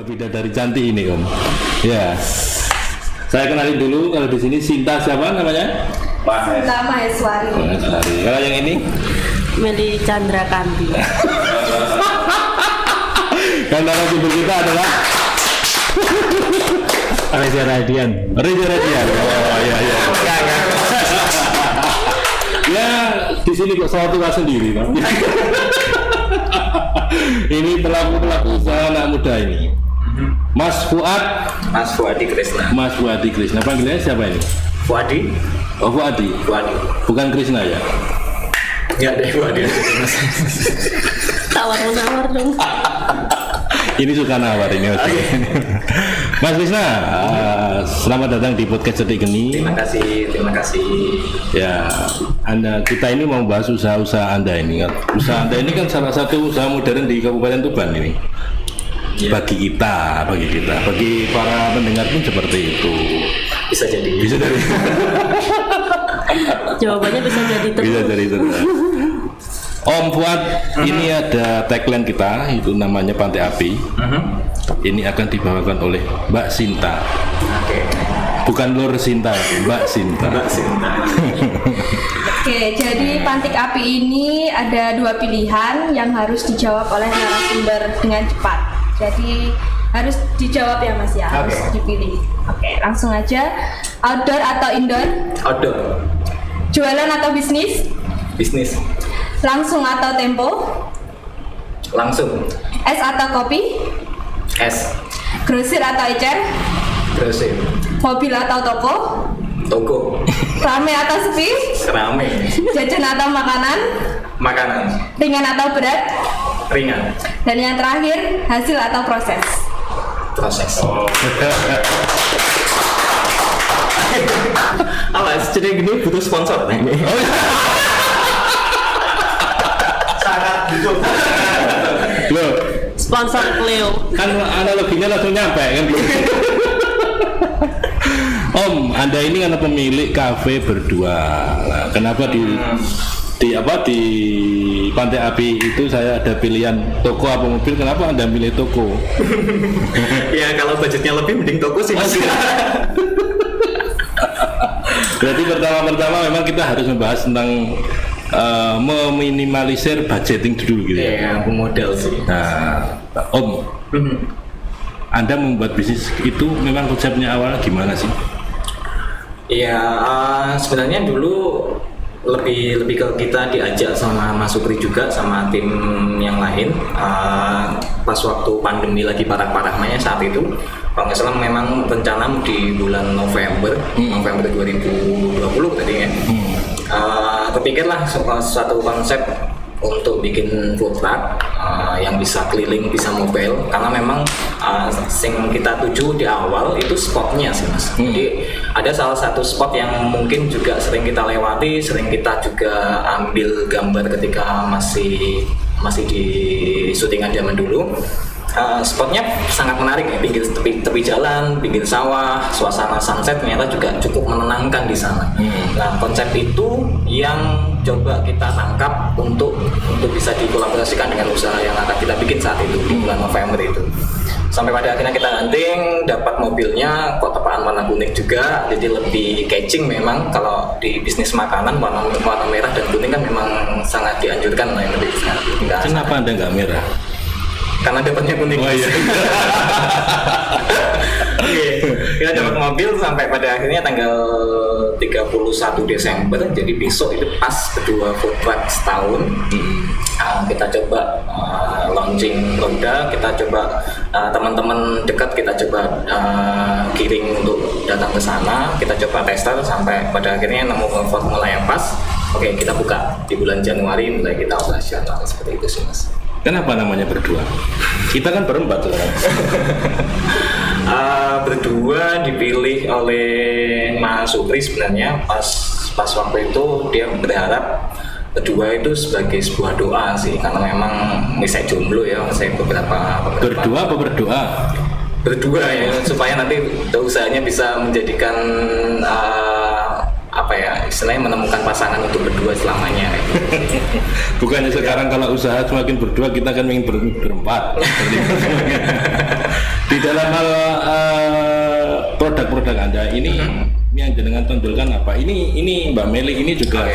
bidadari cantik ini Om. Ya. Saya kenalin dulu kalau di sini Sinta siapa namanya? Sinta Maheswari. Maheswari. Kalau yang ini? Meli Chandra Kanti. Kan narasumber kita adalah Reza Radian. Reza Radian. Oh iya iya. Ya di sini kok satu sendiri, Pak. Ini pelaku usaha anak muda ini. Mas Fuadi Krisna. Mas Fuadi Krisna. Panggilannya siapa ini? Fuadi. Oh Fuadi. Bukan Krisna ya? Ya deh Fuadi. Tawar-menawar dong. Ini suka nawar ini. Okay. Mas Krisna, selamat datang di podcast Cedik Geni. Terima kasih. Ya, kita ini mau bahas usaha-usaha Anda ini. Usaha Anda ini kan salah satu usaha modern di Kabupaten Tuban ini. Ya. Bagi kita, bagi para pendengar pun seperti itu. Bisa jadi. Jawabannya bisa jadi terus. Bisa jadi terus. Om Fuad, ini ada tagline kita, itu namanya Pantai Api. Ini akan dibawakan oleh Mbak Sinta. Bukan Lur Sinta, Mbak Sinta. Oke, jadi Pantik Api ini ada dua pilihan yang harus dijawab oleh narasumber dengan cepat. Jadi harus dijawab ya Mas ya, harus dipilih. Oke, langsung aja. Outdoor atau indoor? Outdoor. Jualan atau bisnis? Bisnis. Langsung atau tempo? Langsung. Es atau kopi? Es. Grosir atau ecer? Grosir. Mobil atau toko? Toko. Rame atau sepi? Rame. Jajan atau makanan? Makanan. Ringan atau berat? Ringan. Dan yang terakhir, hasil atau proses? Proses. Awas, jadi gini butuh sponsor nih. Loh, Sponsor Cleo. kan analoginya langsung nyampe kan. Om, Anda ini kan pemilik kafe berdua. Nah, kenapa di Pantai Api itu saya ada pilihan toko apa mobil? Kenapa Anda milih toko? Ya kalau budgetnya lebih mending toko sih Mas. Berarti pertama memang kita harus membahas tentang meminimalisir budgeting dulu gitu ya. Ya, pemodal sih. Nah, Om, Anda membuat bisnis itu memang konsepnya awalnya gimana sih? Iya, sebenarnya dulu lebih ke kita diajak sama Mas Supri juga sama tim yang lain. Pas waktu pandemi lagi parah-parahnya saat itu, kalau nggak salah memang rencana di bulan November 2020 tadi ya. Terpikirlah suatu konsep untuk bikin food truck yang bisa keliling, bisa mobile, karena memang yang kita tuju di awal itu spotnya sih Mas. Jadi ada salah satu spot yang mungkin juga sering kita lewati, sering kita juga ambil gambar ketika masih di syutingan zaman dulu. Spotnya sangat menarik ya, pinggir tepi jalan, pinggir sawah, suasana sunset ternyata juga cukup menenangkan di sana. Nah, konsep itu yang coba kita tangkap untuk bisa dikolaborasikan dengan usaha yang akan kita bikin saat itu di bulan November itu. Sampai pada akhirnya kita hunting, dapat mobilnya kok tepaan warna kuning juga, jadi lebih catching memang. Kalau di bisnis makanan warna merah dan kuning kan memang sangat dianjurkan lah yang lebih. Kenapa Anda nggak merah? Karena dapatnya kuning. Oh iya. Oke, kita dapat mobil sampai pada akhirnya tanggal 31 Desember, jadi besok itu pas kedua food truck setahun. Kita coba launching roda, kita coba teman-teman dekat kita coba kirim untuk datang ke sana, kita coba tester sampai pada akhirnya nemu formula yang pas. Oke, kita buka di bulan Januari mulai kita operasional seperti itu sih Mas. Kenapa namanya berdua? Kita kan berempat sekarang. Berdua dipilih oleh Mas Supri sebenarnya pas waktu itu dia berharap berdua itu sebagai sebuah doa sih, karena memang saya jomblo ya, saya beberapa Berdua apa berdoa? Berdua ya, supaya nanti usahanya bisa menjadikan apa ya istilahnya menemukan pasangan untuk berdua selamanya. Bukannya sekarang kalau usaha semakin berdua kita kan ingin berempat. Di dalam hal produk-produk Anda ini yang jenengan tonjolkan apa? Ini Mbak Meli ini juga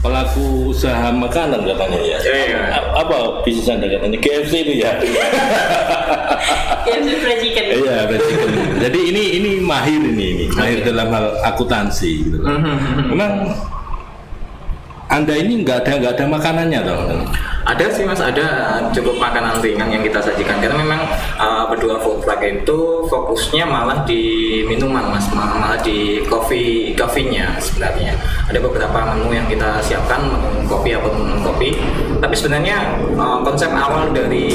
pelaku usaha makanan katanya ya. Apa bisnis Anda katanya? KFC itu ya. KFC fried chicken. Iya, fried chicken. Jadi ini mahir mahir dalam hal akuntansi gitu. Memang Anda ini nggak ada makanannya toh? Ada sih Mas, ada cukup makanan ringan yang kita sajikan karena memang berdua food truck itu fokusnya malah di minuman Mas, malah di coffee-nya sebenarnya. Ada beberapa menu yang kita siapkan, menu kopi atau menu kopi. Tapi sebenarnya konsep awal dari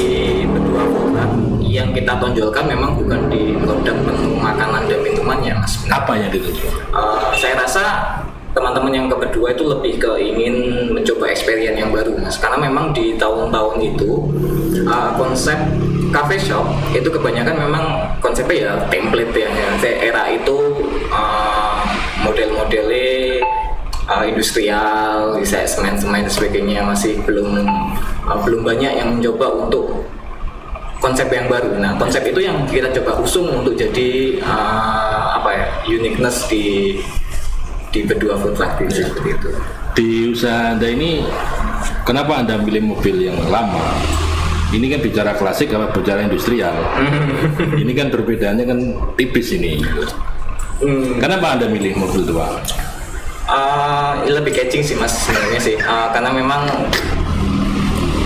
berdua food truck yang kita tonjolkan memang bukan di produk menu makanan dan minumannya Mas. Apa yang ditunjukkan? Saya rasa teman-teman yang kedua itu lebih ke ingin mencoba experience yang baru Mas, karena memang di tahun-tahun itu konsep cafe shop itu kebanyakan memang konsepnya ya template ya. Era itu model-modelnya industrial, semen-semen dan sebagainya, masih belum banyak yang mencoba untuk konsep yang baru. Nah, konsep itu yang kita coba usung untuk jadi uniqueness di berdua food truck seperti itu. Di usaha Anda ini, kenapa Anda milih mobil yang lama? Ini kan bicara klasik apa bicara industrial? Ini kan perbedaannya kan tipis ini. Kenapa Anda milih mobil tua? Lebih catching sih Mas sebenarnya sih, karena memang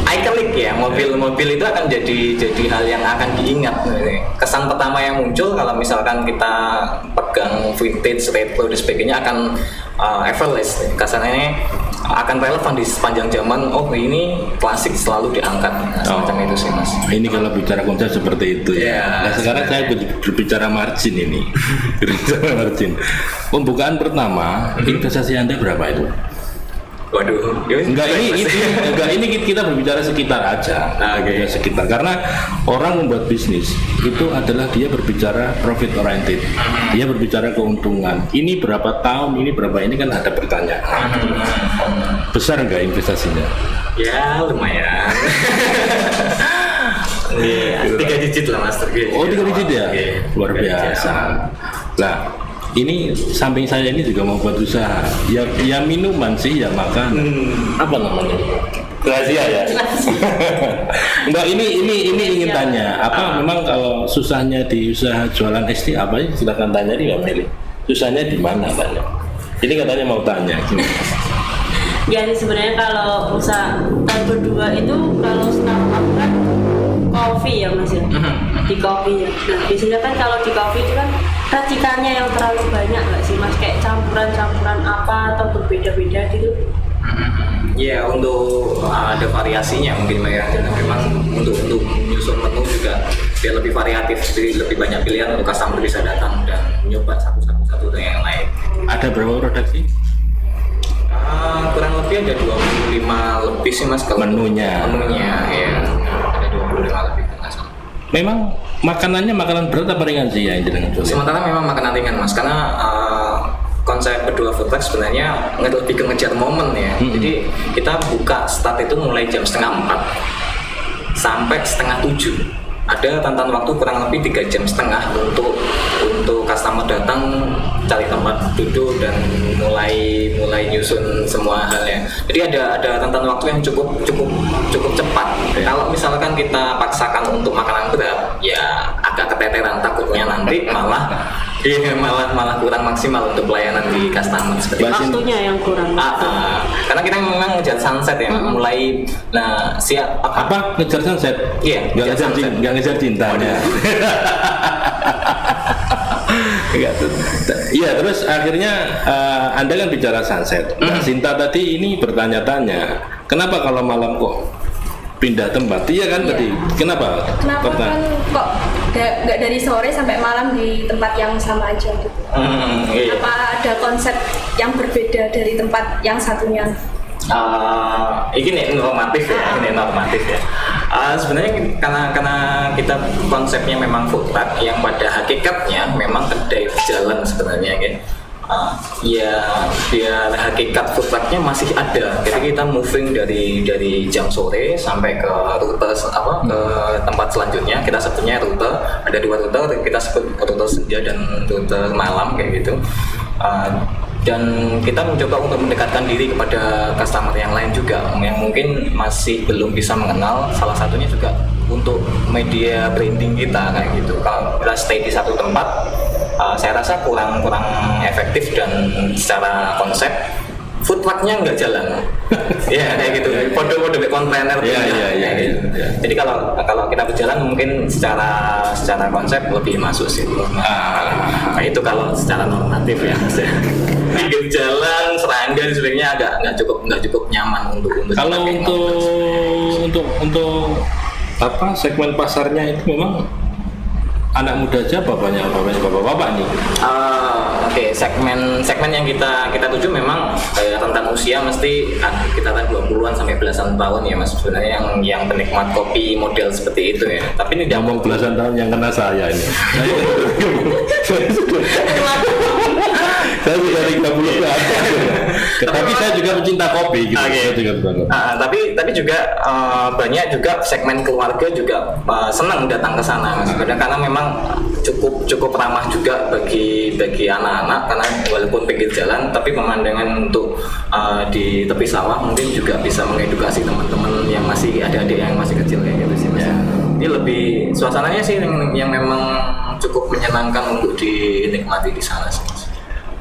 ikonik ya, mobil-mobil itu akan jadi hal yang akan diingat. Kesan pertama yang muncul kalau misalkan kita pegang vintage, retro dan sebagainya akan effortless. Kesannya akan relevan di sepanjang zaman. Oh ini klasik selalu diangkat. Semacam itu sih Mas. Ini kalau bicara konsep seperti itu ya. Nah sekarang saya berbicara margin ini. Berbicara margin. Pembukaan pertama investasi Anda berapa itu? Waduh, ini kita berbicara sekitar aja. Sekitar karena orang membuat bisnis itu adalah dia berbicara profit oriented. Dia berbicara keuntungan. Ini berapa tahun, ini berapa, ini kan ada pertanyaan. Besar enggak investasinya? Ya, lumayan. 3 digit lah Mas. 3 digit ya? Luar biasa. Nah, ini samping saya ini juga mau buat usaha. Ya minuman sih, ya makan. Apa namanya? Rahasia ya. Enggak, ini ingin tanya. Apa memang kalau susahnya di usaha jualan ST apa ya? Silakan tanya di Mbak Meli. Susahnya di mana tanya? Ini katanya mau tanya. Ya sebenarnya kalau usaha berdua itu kalau startup kan kopi ya Mas ya, di kopi ya. Nah biasanya kan kalau di kopi itu kan racikannya yang terlalu banyak nggak sih Mas, kayak campuran-campuran apa atau berbeda-beda gitu? Ya untuk ada variasinya mungkin Mbak ya. Memang untuk menyusun menu juga dia lebih variatif, jadi lebih banyak pilihan untuk customer bisa datang dan mencoba satu dengan yang lain. Ada berapa produk sih? Kurang lebih ada 25 lebih sih Mas kalau menunya ya ada 25 lebih. Memang makanannya makanan berat apa ringan sih ya dengan jualan? Sementara memang makanan ringan Mas, karena konsep berdua food truck sebenarnya lebih ke ngejar momen ya. Jadi kita buka start itu mulai jam 3:30 sampai 6:30. Ada tantangan waktu kurang lebih 3,5 jam untuk customer datang cari tempat duduk dan mulai nyusun semua halnya. Jadi ada tantangan waktu yang cukup cepat. Kalau misalkan kita paksakan untuk makanan berat, ya agak keteteran, takutnya nanti malah kurang maksimal untuk pelayanan di customer seperti itu. Waktunya yang kurang. Karena kita memang ngejar sunset ya, mulai siap apa ngejar sunset? Iya, nggak ngejar cintanya. Iya, terus akhirnya Anda kan bicara sunset. Mbak Sinta tadi ini bertanya-tanya, kenapa kalau malam kok pindah tempat? Iya kan tadi. Kenapa kan kok nggak dari sore sampai malam di tempat yang sama aja gitu? Apa ada konsep yang berbeda dari tempat yang satunya? Ini normatif ya, sebenarnya karena kita konsepnya memang food truck yang pada hakikatnya memang kedai jalan sebenarnya kan. ya biar hakikat food trucknya masih ada. Jadi kita moving dari jam sore sampai ke rute ke tempat selanjutnya. Kita sebutnya rute, ada 2 rute, kita sebut rute senja dan rute malam kayak gitu. Dan kita mencoba untuk mendekatkan diri kepada customer yang lain juga yang mungkin masih belum bisa mengenal. Salah satunya juga untuk media branding kita kayak gitu. Kalau kita stay di satu tempat, saya rasa kurang efektif dan secara konsep food trucknya nggak jalan. Ya kayak gitu. Kode-kode kontainer. Gitu. Jadi kalau kita berjalan mungkin secara konsep lebih masuk sih. Nah, itu kalau secara normatif ya. Pinggir jalan, serangga sebenarnya agak nggak cukup nyaman untuk kalau untuk apa segmen pasarnya itu memang anak muda aja bapaknya bapak-bapak nih. Oke, segmen yang kita tuju memang rentang usia mesti kita 20-an sampai belasan tahun ya Mas, sebenarnya yang penikmat kopi model seperti itu ya. Tapi ini ngomong belasan tahun yang kena saya ini. Saya sudah 30 ke atas. Tapi saya juga pencinta kopi gitu. Saya juga banget. Tapi juga banyak juga segmen keluarga juga senang datang ke sana Mas. Karena memang cukup ramah juga bagi anak-anak, karena walaupun pinggir jalan tapi pemandangan untuk di tepi sawah mungkin juga bisa mengedukasi teman-teman yang masih adik-adik yang masih kecil kayak gitu sih Mas. Ini lebih suasananya sih yang memang cukup menyenangkan untuk dinikmati di sana sih Mas.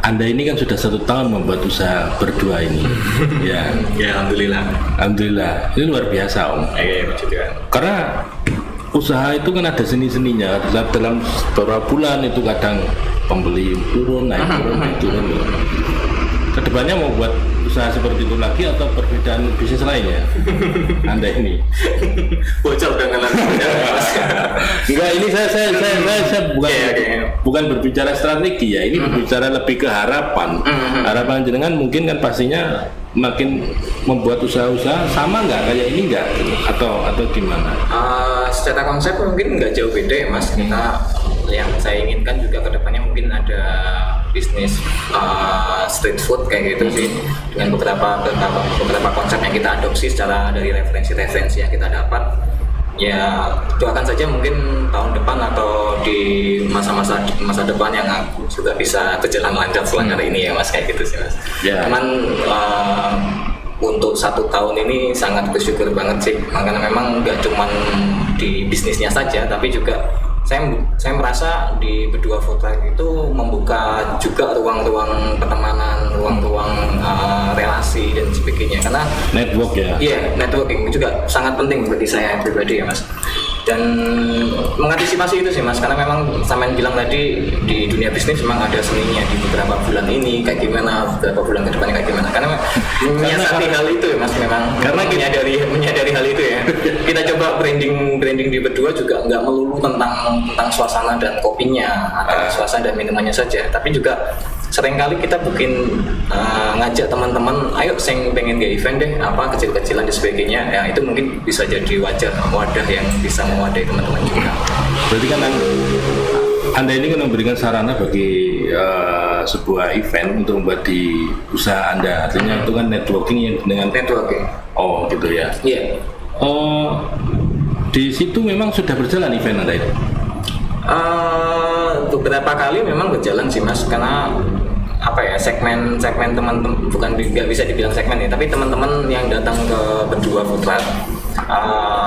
Anda ini kan sudah 1 tahun membuat usaha berdua ini. Ya, alhamdulillah. Ini luar biasa Om. Karena usaha itu kan ada seni-seninya. Dalam beberapa bulan itu kadang pembeli turun, naik turun. Kedepannya mau buat usaha seperti itu lagi atau perbedaan bisnis lainnya? Anda ini bocor dengan enggak, ini saya bukan berbicara strategi ya, ini berbicara lebih ke harapan. Harapan jenengan mungkin kan pastinya makin membuat usaha-usaha sama nggak kayak ini nggak, atau gimana? Secara konsep mungkin nggak jauh beda ya Mas. Kita yang saya inginkan juga kedepannya mungkin ada bisnis street food kayak gitu sih, dengan beberapa konsep yang kita adopsi secara dari referensi yang kita dapat. Ya doakan saja mungkin tahun depan atau di masa depan yang juga bisa berjalan lancar selancar ini ya Mas, kayak gitu sih Mas. Cuman untuk 1 tahun ini sangat bersyukur banget sih, karena memang nggak cuman di bisnisnya saja, tapi juga saya merasa di berdua food truck itu membuka juga ruang-ruang pertemanan, ruang-ruang relasi dan sebagainya, karena network ya. Iya, networking juga sangat penting bagi saya pribadi ya Mas. Dan mengantisipasi itu sih Mas, karena memang sampean bilang tadi di dunia bisnis memang ada seninya di beberapa bulan ini kayak gimana, beberapa bulan ke depannya kayak gimana, karena menyiasati hal itu ya Mas, memang karena menyadari hal itu ya. Kita coba branding di berdua juga nggak melulu tentang suasana dan kopinya atau suasana dan minumannya saja, tapi juga seringkali kita bikin ngajak teman-teman, ayo sing pengen ke event deh, apa kecil-kecilan dan sebagainya ya, itu mungkin bisa jadi wadah yang bisa mewadahi teman-teman juga. Berarti kan Anda ini kan memberikan sarana bagi sebuah event untuk membuat di usaha Anda, artinya itu kan networking yang dengan networking. Oh gitu ya. Iya. Di situ memang sudah berjalan event Anda itu? Beberapa kali memang berjalan sih Mas, karena apa ya, segmen teman-teman, bukan nggak bisa dibilang segmen ya, tapi teman-teman yang datang ke berdua food truck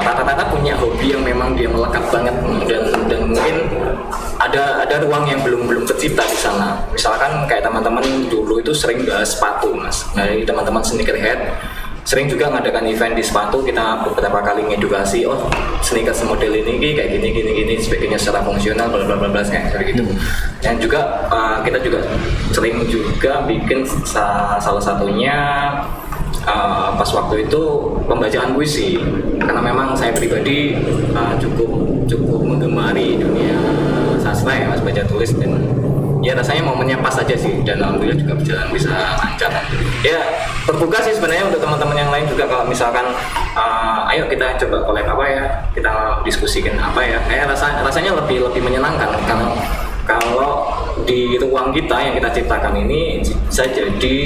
rata-rata punya hobi yang memang dia melekat banget, dan mungkin ada ruang yang belum tercipta di sana. Misalkan kayak teman-teman dulu itu sering bahas sepatu Mas, dari teman-teman sneakerhead sering juga ngadakan event di sepatu, kita beberapa kali ngedukasi, oh sneakers model ini kayak gini sebagainya secara fungsional bla bla bla kayak gitu. Dan juga kita juga sering juga bikin salah satunya pas waktu itu pembacaan puisi, karena memang saya pribadi cukup menggemari dunia sastra ya Mas, baca tulis, dan ya rasanya momennya pas aja sih, dan alhamdulillah juga berjalan bisa lancar. Ya terbuka sih sebenarnya untuk teman-teman yang lain juga, kalau misalkan ayo kita coba collab apa ya, kita diskusikan apa ya, rasanya lebih menyenangkan kalau di ruang kita yang kita ciptakan ini bisa jadi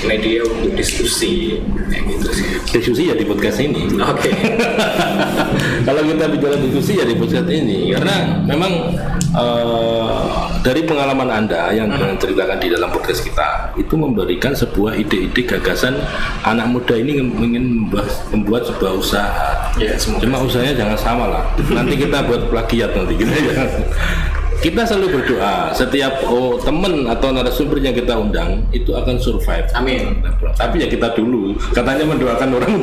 media untuk diskusi kayak gitu sih. Diskusi ya di podcast ini. Oke. Kalau kita bicara diskusi ya di podcast ini, karena memang dari pengalaman Anda yang ceritakan di dalam podcast kita itu memberikan sebuah ide-ide gagasan anak muda ini ingin membuat sebuah usaha. Ya, semoga. Cuma usahanya jangan sama lah. Nanti kita buat plagiat nanti gitu ya. Kita selalu berdoa setiap teman atau narasumber yang kita undang itu akan survive. Amin. Tapi ya kita dulu, katanya mendoakan orang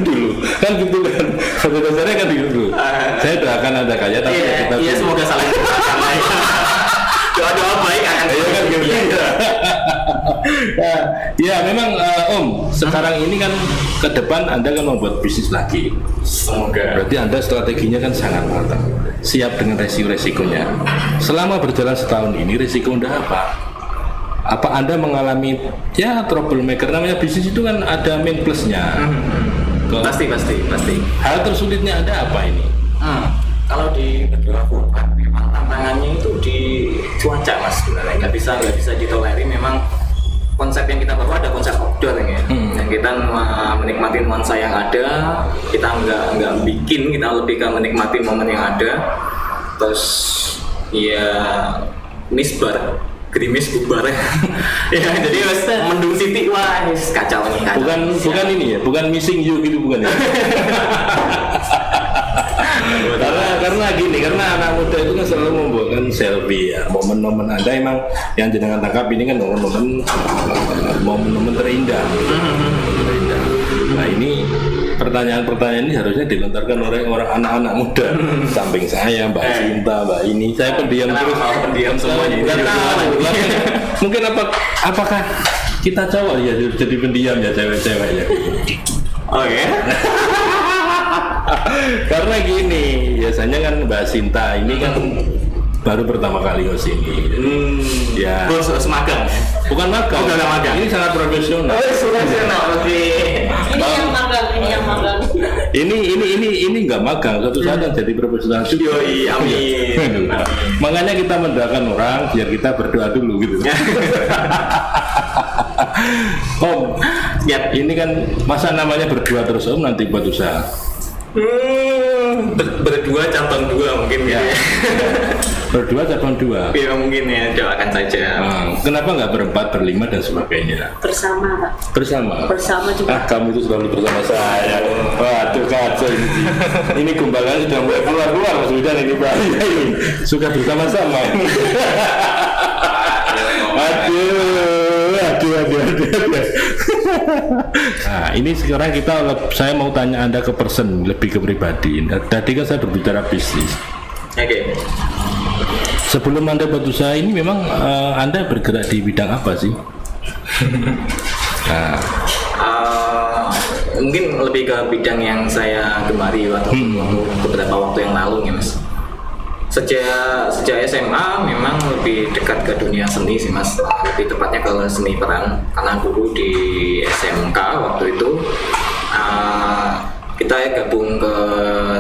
dulu, kan gitu kan. Pada dasarnya kan gitu. Saya doakan Anda kaya, tapi ya kita iya, semoga saling doakan. Doa-doa baik akan kan gitu. Ya memang Om, sekarang ini kan ke depan Anda kan membuat bisnis lagi. Semoga. Berarti Anda strateginya kan sangat matang, siap dengan resikonya. Selama berjalan setahun ini, resiko Anda apa? Apa Anda mengalami ya troublemaker? Namanya bisnis itu kan ada min plusnya. Pasti. Hal tersulitnya Anda apa ini? Kalau di kedua format memang tantangannya itu di cuaca mas, sebenarnya nggak bisa ditolerir. Memang konsep yang kita bawa ada konsep outdoor ya, dan kita menikmati nuansa yang ada. Kita nggak bikin, kita lebih ke menikmati momen yang ada. Terus ya misbar, gerimis bubar ya. Jadi mas mendung titik, wah kacau nih. Bukan ini ya, bukan missing you gitu bukan ya? karena anak muda itu kan selalu membuatkan selfie ya. Momen-momen Anda emang yang jenengan tangkap ini kan momen terindah. Nah ini pertanyaan-pertanyaan ini harusnya dilontarkan oleh orang anak-anak muda. Samping saya, Mbak Sinta, Mbak ini, saya pendiam terus. Pendiam semuanya. Bukan tahu. Mungkin apakah kita cowok ya jadi pendiam ya cewek-cewek ya? Oh ya? Karena gini, biasanya kan Mbak Sinta ini kan baru pertama kali ke sini. Ya. Bos magang. Bukan magang. Bukan magang. Ini sangat profesional. Profesional. Oke. Ini yang magang. Ini nggak magang, suatu saat yang jadi profesional juga. Amin. Makanya kita mendoakan orang biar kita berdoa dulu gitu. Om, ya ini kan masa namanya berdua terus Om nanti buat usaha. Berdua cabang 2 mungkin ya. Berdua cabang 2. Ya mungkin ya, doakan saja. Kenapa nggak berempat, berlima dan sebagainya? Bersama Pak. Bersama juga. Kamu itu selalu bersama saya. Waduh kacau ini. Ini gumbalan sudah mulai keluar sudah ini Pak. Suka bersama-sama. Aduh. Nah, ini sekarang saya mau tanya Anda ke person, lebih ke pribadi. Tadi kan saya berbicara bisnis. Oke. Sebelum Anda buat usaha ini memang Anda bergerak di bidang apa sih? Nah. Mungkin lebih ke bidang yang saya gemari waktu beberapa waktu yang lalu ya Mas. Sejak SMA memang lebih dekat ke dunia seni sih Mas, lebih tepatnya ke seni peran, karena dulu di SMK waktu itu kita gabung ke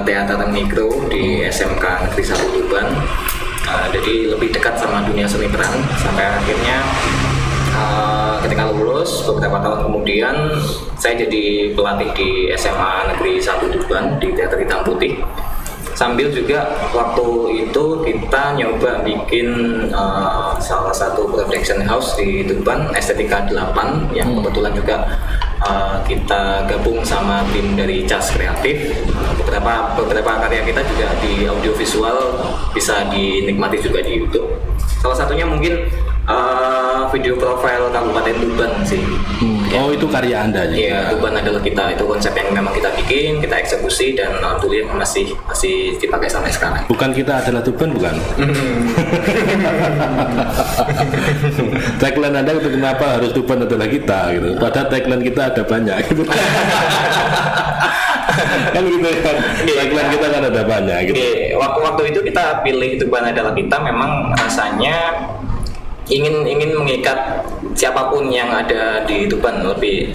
teater mikro di SMK Negeri 1 Tuban. Jadi lebih dekat sama dunia seni peran sampai akhirnya ketika lulus beberapa tahun kemudian saya jadi pelatih di SMA Negeri 1 Tuban di Teater Hitam Putih. Sambil juga waktu itu kita nyoba bikin salah satu production house di Tuban, Estetika 8, yang kebetulan juga kita gabung sama tim dari Cas Kreatif. Beberapa karya kita juga di audiovisual bisa dinikmati juga di YouTube. Salah satunya mungkin video profile Kabupaten Tuban sih. Oh itu karya Anda ya? Iya, Tuban adalah kita, itu konsep yang memang kita bikin, kita eksekusi dan alhamdulillah masih dipakai sampai sekarang. Bukan kita adalah Tuban bukan? Tagline Anda itu kenapa harus Tuban adalah kita gitu. Padahal tagline kita ada banyak gitu. Kan gitu kan. Tagline kita kan ada banyak gitu. Waktu itu kita pilih Tuban adalah kita memang rasanya ingin mengikat siapapun yang ada di Tuban, lebih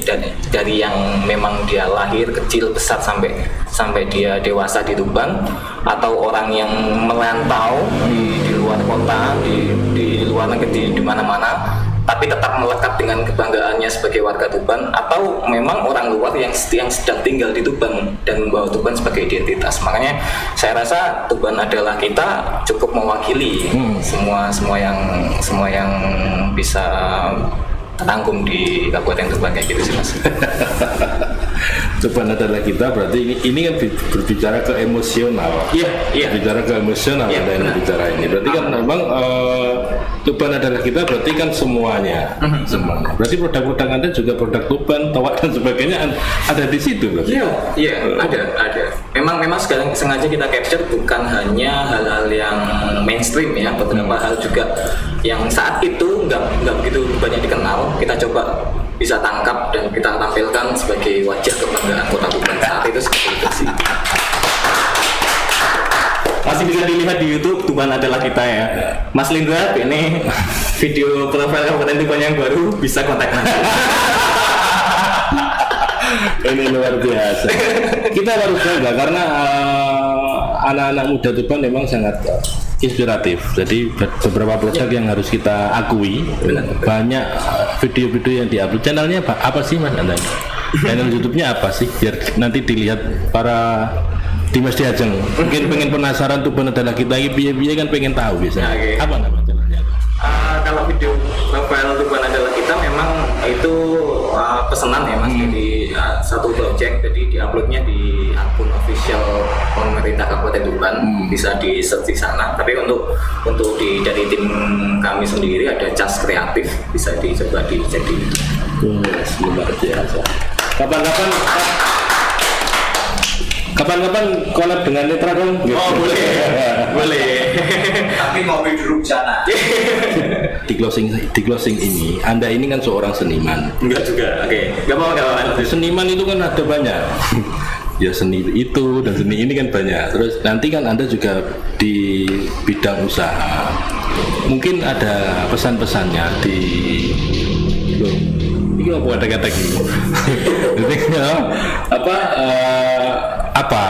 dari yang memang dia lahir kecil besar sampai dia dewasa di Tuban, atau orang yang merantau di luar luar kota, di luar negeri, di mana-mana, tapi tetap melekat dengan kebanggaannya sebagai warga Tuban, atau memang orang luar yang sedang tinggal di Tuban dan membawa Tuban sebagai identitas. Makanya saya rasa Tuban adalah kita cukup mewakili semua yang bisa tanggung di Kabupaten Tuban kayak gitu sih Mas. Tuban adalah kita, berarti ini kan berbicara ke emosional. Iya. Bicara ke emosional, ada yang bicara ini. Berarti kan memang Tuban adalah kita, berarti kan semuanya. Berarti produk-produk Anda juga produk Tuban, Toak dan sebagainya ada di situ, berarti. Iya, ada. Memang sekarang sengaja kita capture bukan hanya hal-hal yang mainstream ya, beberapa hal juga yang saat itu nggak begitu banyak dikenal, kita coba bisa tangkap dan kita tampilkan sebagai wajah kebanggaan Kota Tuban saat itu seperti itu sih. Masih bisa dilihat di YouTube Tuban adalah kita ya. Mas Lindra, ini video profil Kabupaten Tuban yang baru, bisa kontak Mas. Ini luar biasa. Kita harus bangga karena anak-anak muda Tuban memang sangat inspiratif. Jadi beberapa produk yang harus kita akui. Banyak video-video yang diupload. Channelnya apa sih Mas Anda? Channel YouTube-nya apa sih? Biar nanti dilihat para Dimas Diajeng. Mungkin pengen penasaran Tuban adalah kita, piye-piye kan pengen tahu biasanya. Apa nama channelnya? Kalau video profile Tuban adalah kita memang itu pesanan ya Mas, jadi satu project, jadi diuploadnya di akun official pemerintah Kabupaten Tuban, bisa di search di sana. Tapi untuk dari tim kami sendiri ada Cas Kreatif, bisa dicoba dicek di itu. Luar biasa. Kapan-kapan collab dengan Netra dong? Oh boleh. Tapi ngopi dulu sana. Di closing ini, Anda ini kan seorang seniman. Enggak juga, oke. Gak apa-apa. Seniman itu kan ada banyak. Ya seni itu dan seni ini kan banyak. Terus nanti kan Anda juga di bidang usaha. Mungkin ada pesan-pesannya di ini apa kata-kata gitu. Apa?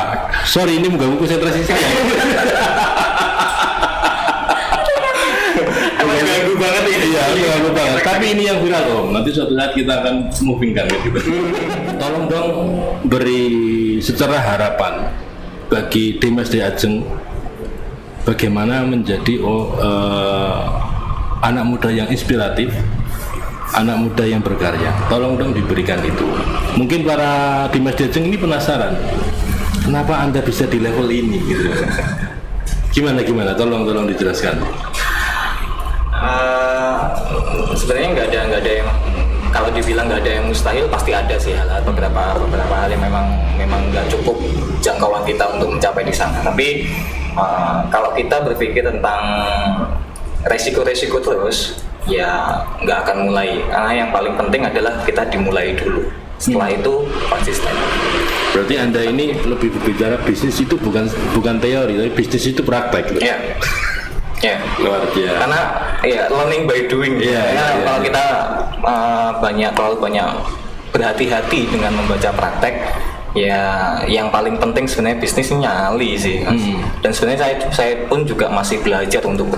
Sorry, ini mengganggu konsentrasi saya. Ganggu banget ya. Iya, ganggu banget. Tapi ini yang viral Om. Nanti suatu saat kita akan moving kan gitu. Tolong dong beri secara harapan bagi Dimas Diajeng bagaimana menjadi anak muda yang inspiratif, anak muda yang berkarya. Tolong dong diberikan itu. Mungkin para Dimas Diajeng ini penasaran, kenapa Anda bisa di level ini gitu. Gimana? Tolong dijelaskan. Sebenarnya nggak ada yang, kalau dibilang nggak ada yang mustahil, pasti ada sih beberapa hal yang memang nggak cukup jangkauan kita untuk mencapai di sana. Tapi kalau kita berpikir tentang resiko-resiko terus, ya nggak akan mulai. Karena yang paling penting adalah kita dimulai dulu. Setelah itu konsisten. Berarti Anda ini lebih berbicara bisnis itu bukan teori, tapi bisnis itu praktek. Iya. Ya, luar biasa. Karena ya learning by doing. Kalau kita terlalu banyak berhati-hati dengan membaca praktek, ya yang paling penting sebenarnya bisnis nyali sih, Mas. Dan sebenarnya saya pun juga masih belajar untuk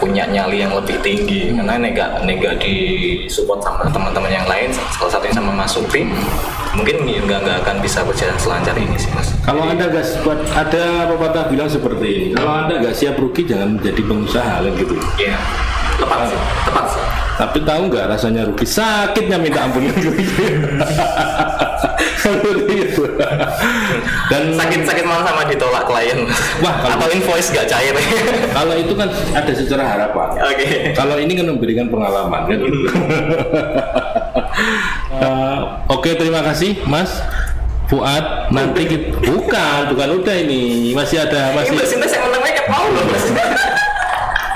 punya nyali yang lebih tinggi, karena nega disupport sama teman-teman yang lain, salah satunya sama Mas Supri, mungkin nggak akan bisa berjalan selancar ini sih, Mas. Kalau Anda nggak ada pepatah bilang seperti ini, kalau Anda nggak siap rugi jangan menjadi pengusaha kan gitu. Iya, tepat sih. Tapi tahu nggak rasanya rugi, sakitnya minta ampun. Dan sakit malah sama ditolak klien. Wah, atau invoice nggak cair. Kalau itu kan ada secara harapan. Oke. Kalau ini kan memberikan pengalaman kan. Oke, terima kasih Mas Fuad. Nanti kita bukan udah ini masih ada. Mbak Sinta saya namanya Paulo, Mas.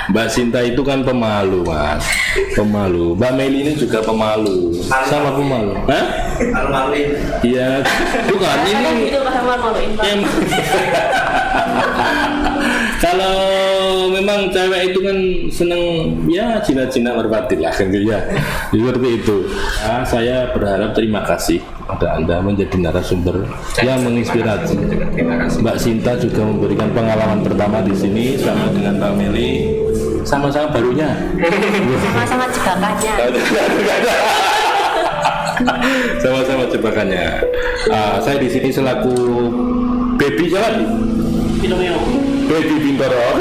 Mbak Sinta itu kan pemalu Mas, pemalu. Mbak Meli ini juga pemalu, sama pemalu. Hah? Malu-maluin. Iya, bukan ini. Itu sama maluin Pak. Kalau memang cewek itu kan seneng ya cina-cina merpati lah kan ya seperti itu. Nah, saya berharap terima kasih pada Anda menjadi narasumber yang menginspirasi. Terima kasih. Mbak Sinta juga memberikan pengalaman pertama di sini sama dengan Pak Meli, sama-sama barunya. Sama-sama jebakannya. Sama-sama jebakannya. Saya di sini selaku baby jalan. Filomeo. Baby Bintoro.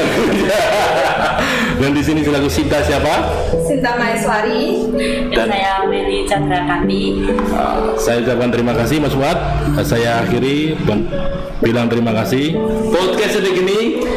Dan di sini selaku Sinta siapa? Sinta Maeswari. Dan saya Meli Chandra Kanti. Saya ucapkan terima kasih Mas Fuad. Saya akhiri bilang terima kasih. Podcast sedikit ini.